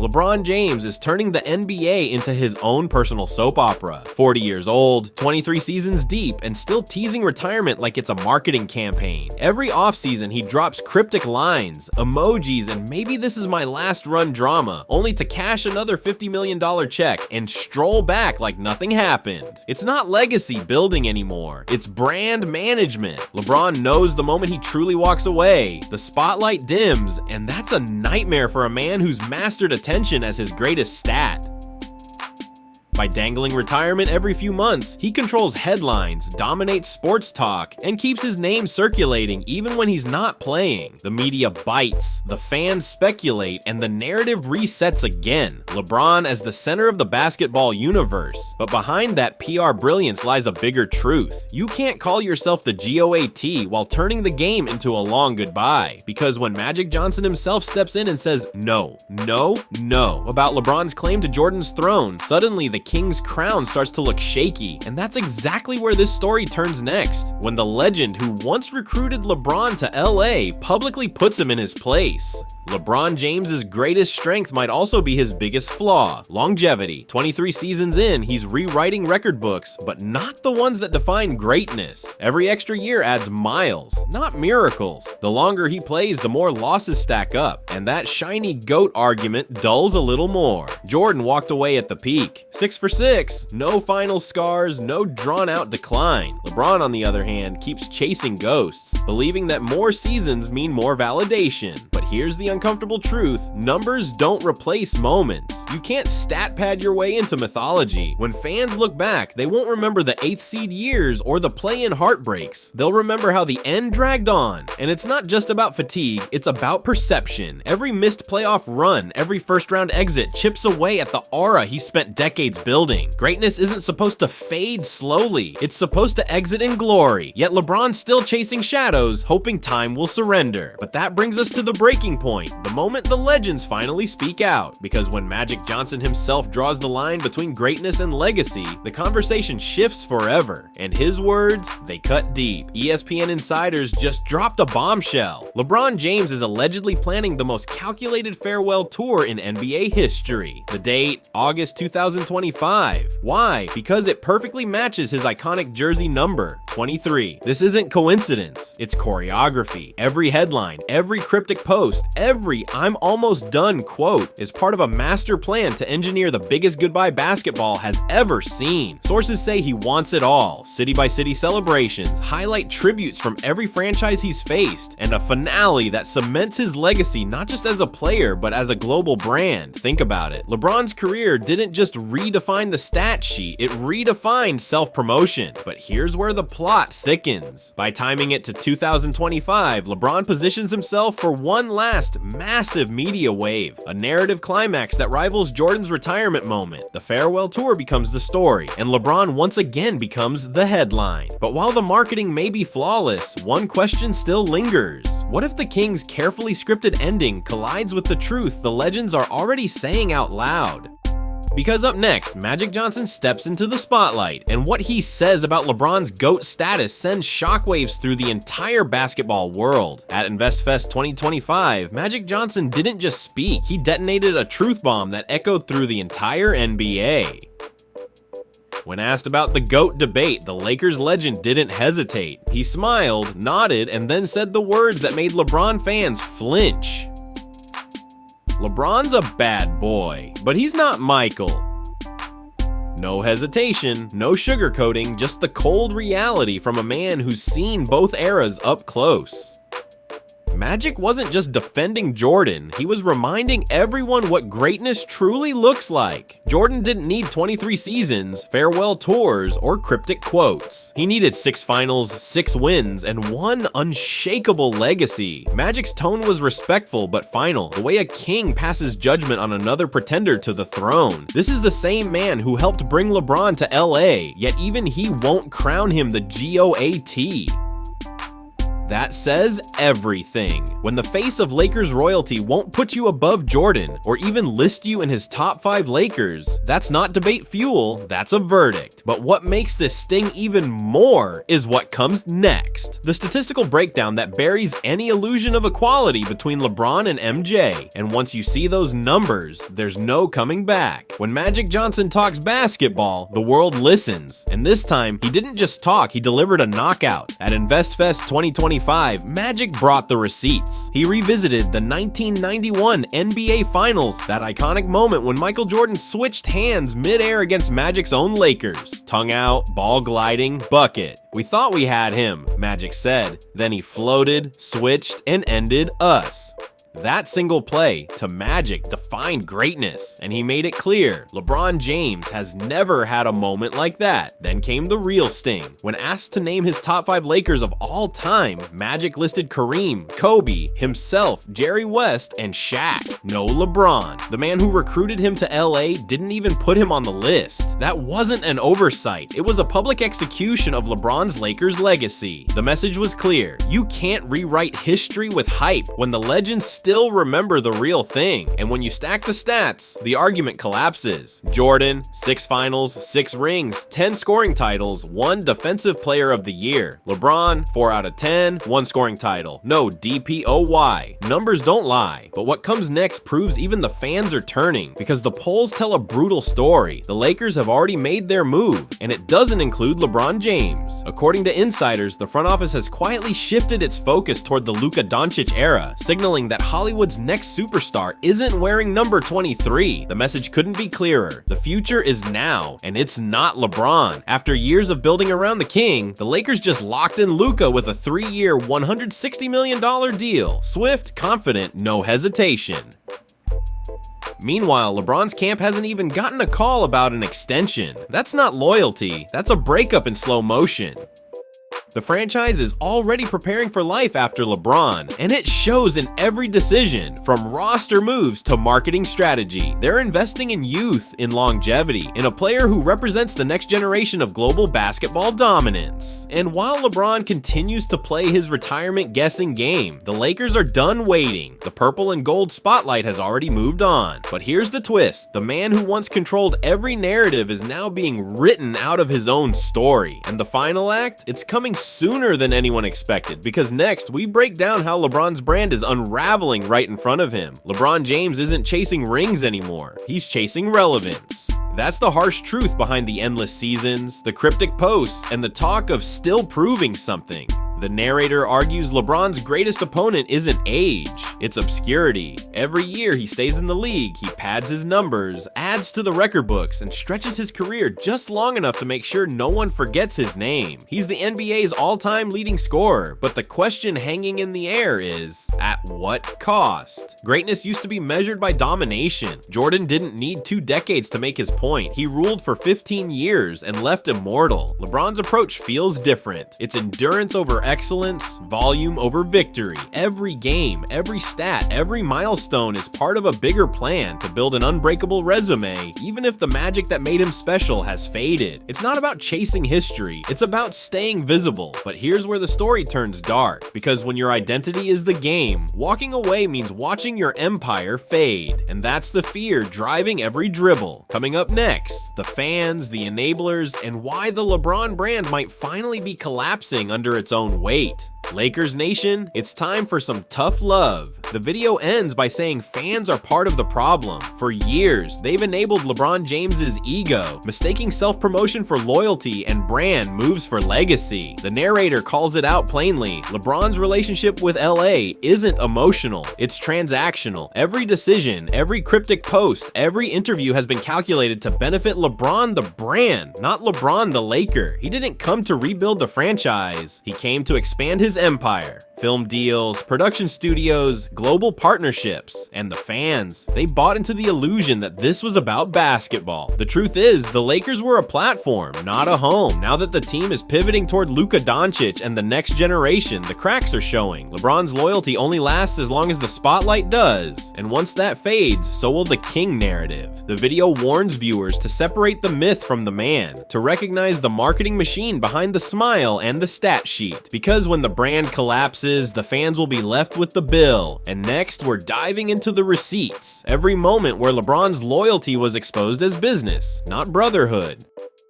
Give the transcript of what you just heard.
LeBron James is turning the NBA into his own personal soap opera. 40 years old, 23 seasons deep, and still teasing retirement like it's a marketing campaign. Every offseason he drops cryptic lines, emojis, and maybe this is my last run drama, only to cash another $50 million check and stroll back like nothing happened. It's not legacy building anymore, it's brand management. LeBron knows the moment he truly walks away, the spotlight dims, and that's a nightmare for a man who's mastered attention as his greatest stat. By dangling retirement every few months, he controls headlines, dominates sports talk, and keeps his name circulating even when he's not playing. The media bites, the fans speculate, and the narrative resets again. LeBron as the center of the basketball universe. But behind that PR brilliance lies a bigger truth. You can't call yourself the GOAT while turning the game into a long goodbye. Because when Magic Johnson himself steps in and says no, no, no about LeBron's claim to Jordan's throne, suddenly the King's crown starts to look shaky, and that's exactly where this story turns next, when the legend who once recruited LeBron to LA publicly puts him in his place. LeBron James's greatest strength might also be his biggest flaw, longevity. 23 seasons in, he's rewriting record books, but not the ones that define greatness. Every extra year adds miles, not miracles. The longer he plays, the more losses stack up, and that shiny GOAT argument dulls a little more. Jordan walked away at the peak. 6 for 6, no final scars, no drawn-out decline. LeBron, on the other hand, keeps chasing ghosts, believing that more seasons mean more validation. But here's the uncomfortable truth: numbers don't replace moments. You can't stat pad your way into mythology. When fans look back, they won't remember the 8th seed years or the play-in heartbreaks. They'll remember how the end dragged on. And it's not just about fatigue, it's about perception. Every missed playoff run, every first-round exit chips away at the aura he spent decades building. Greatness isn't supposed to fade slowly, it's supposed to exit in glory. Yet LeBron's still chasing shadows, hoping time will surrender. But that brings us to the breaking point, the moment the legends finally speak out. Because when Magic Johnson himself draws the line between greatness and legacy, the conversation shifts forever. And his words, they cut deep. ESPN insiders just dropped a bombshell. LeBron James is allegedly planning the most calculated farewell tour in NBA history. The date, August 2025. Why? Because it perfectly matches his iconic jersey number, 23. This isn't coincidence, it's choreography. Every headline, every cryptic post, every "I'm almost done" quote is part of a master plan to engineer the biggest goodbye basketball has ever seen. Sources say he wants it all: city by city celebrations, highlight tributes from every franchise he's faced, and a finale that cements his legacy not just as a player but as a global brand. Think about it. LeBron's career didn't just redefine the stat sheet, it redefined self-promotion. But here's where the plot thickens. By timing it to 2025, LeBron positions himself for one last massive media wave, a narrative climax that rivals Jordan's retirement moment. The farewell tour becomes the story, and LeBron once again becomes the headline. But while the marketing may be flawless, one question still lingers. What if the King's carefully scripted ending collides with the truth the legends are already saying out loud? Because up next, Magic Johnson steps into the spotlight, and what he says about LeBron's GOAT status sends shockwaves through the entire basketball world. At InvestFest 2025, Magic Johnson didn't just speak, he detonated a truth bomb that echoed through the entire NBA. When asked about the GOAT debate, the Lakers legend didn't hesitate. He smiled, nodded, and then said the words that made LeBron fans flinch. LeBron's a bad boy, but he's not Michael. No hesitation, no sugarcoating, just the cold reality from a man who's seen both eras up close. Magic wasn't just defending Jordan, he was reminding everyone what greatness truly looks like. Jordan didn't need 23 seasons, farewell tours, or cryptic quotes. He needed 6 finals, 6 wins, and one unshakable legacy. Magic's tone was respectful but final, the way a king passes judgment on another pretender to the throne. This is the same man who helped bring LeBron to LA, yet even he won't crown him the GOAT. That says everything. When the face of Lakers royalty won't put you above Jordan or even list you in his top 5 Lakers, that's not debate fuel, that's a verdict. But what makes this sting even more is what comes next. The statistical breakdown that buries any illusion of equality between LeBron and MJ. And once you see those numbers, there's no coming back. When Magic Johnson talks basketball, the world listens. And this time, he didn't just talk, he delivered a knockout. At InvestFest 2025, Magic brought the receipts. He revisited the 1991 NBA Finals, that iconic moment when Michael Jordan switched hands mid-air against Magic's own Lakers. Tongue out, ball gliding, bucket. "We thought we had him," Magic said. Then he floated, switched, and ended us. That single play to Magic defined greatness, and he made it clear LeBron James has never had a moment like that. Then came the real sting. When asked to name his top 5 Lakers of all time, Magic listed Kareem, Kobe, himself, Jerry West, and Shaq. No LeBron. The man who recruited him to LA didn't even put him on the list. That wasn't an oversight. It was a public execution of LeBron's Lakers legacy. The message was clear. You can't rewrite history with hype when the legends still remember the real thing. And when you stack the stats, the argument collapses. Jordan, 6 finals, 6 rings, 10 scoring titles, 1 defensive player of the year. LeBron, 4 out of 10, 1 scoring title. No DPOY. Numbers don't lie. But what comes next proves even the fans are turning, because the polls tell a brutal story. The Lakers have already made their move, and it doesn't include LeBron James. According to insiders, the front office has quietly shifted its focus toward the Luka Doncic era, signaling that Hollywood's next superstar isn't wearing number 23. The message couldn't be clearer. The future is now, and it's not LeBron. After years of building around the king, the Lakers just locked in Luka with a 3-year, $160 million deal. Swift, confident, no hesitation. Meanwhile, LeBron's camp hasn't even gotten a call about an extension. That's not loyalty, that's a breakup in slow motion. The franchise is already preparing for life after LeBron, and it shows in every decision, from roster moves to marketing strategy. They're investing in youth, in longevity, in a player who represents the next generation of global basketball dominance. And while LeBron continues to play his retirement guessing game, the Lakers are done waiting. The purple and gold spotlight has already moved on. But here's the twist. The man who once controlled every narrative is now being written out of his own story. And the final act? It's coming sooner than anyone expected, because next we break down how LeBron's brand is unraveling right in front of him. LeBron James isn't chasing rings anymore, he's chasing relevance. That's the harsh truth behind the endless seasons, the cryptic posts, and the talk of still proving something. The narrator argues LeBron's greatest opponent isn't age, it's obscurity. Every year he stays in the league, he pads his numbers, adds to the record books, and stretches his career just long enough to make sure no one forgets his name. He's the NBA's all-time leading scorer, but the question hanging in the air is, at what cost? Greatness used to be measured by domination. Jordan didn't need 2 decades to make his point. He ruled for 15 years and left immortal. LeBron's approach feels different. It's endurance over excellence, volume over victory. Every game, every stat, every milestone is part of a bigger plan to build an unbreakable resume, even if the magic that made him special has faded. It's not about chasing history, it's about staying visible. But here's where the story turns dark, because when your identity is the game, walking away means watching your empire fade. And that's the fear driving every dribble. Coming up next, the fans, the enablers, and why the LeBron brand might finally be collapsing under its own weight. Lakers Nation, it's time for some tough love. The video ends by saying fans are part of the problem. For years, they've enabled LeBron James's ego, mistaking self-promotion for loyalty and brand moves for legacy. The narrator calls it out plainly. LeBron's relationship with LA isn't emotional, it's transactional. Every decision, every cryptic post, every interview has been calculated to benefit LeBron the brand, not LeBron the Laker. He didn't come to rebuild the franchise, he came to expand his empire. Film deals, production studios, global partnerships. And the fans, they bought into the illusion that this was about basketball. The truth is, the Lakers were a platform, not a home. Now that the team is pivoting toward Luka Doncic and the next generation, the cracks are showing. LeBron's loyalty only lasts as long as the spotlight does, and once that fades, so will the king narrative. The video warns viewers to separate the myth from the man, to recognize the marketing machine behind the smile and the stat sheet, because when the brand collapses, the fans will be left with the bill. And next, we're diving into the receipts, every moment where LeBron's loyalty was exposed as business, not brotherhood.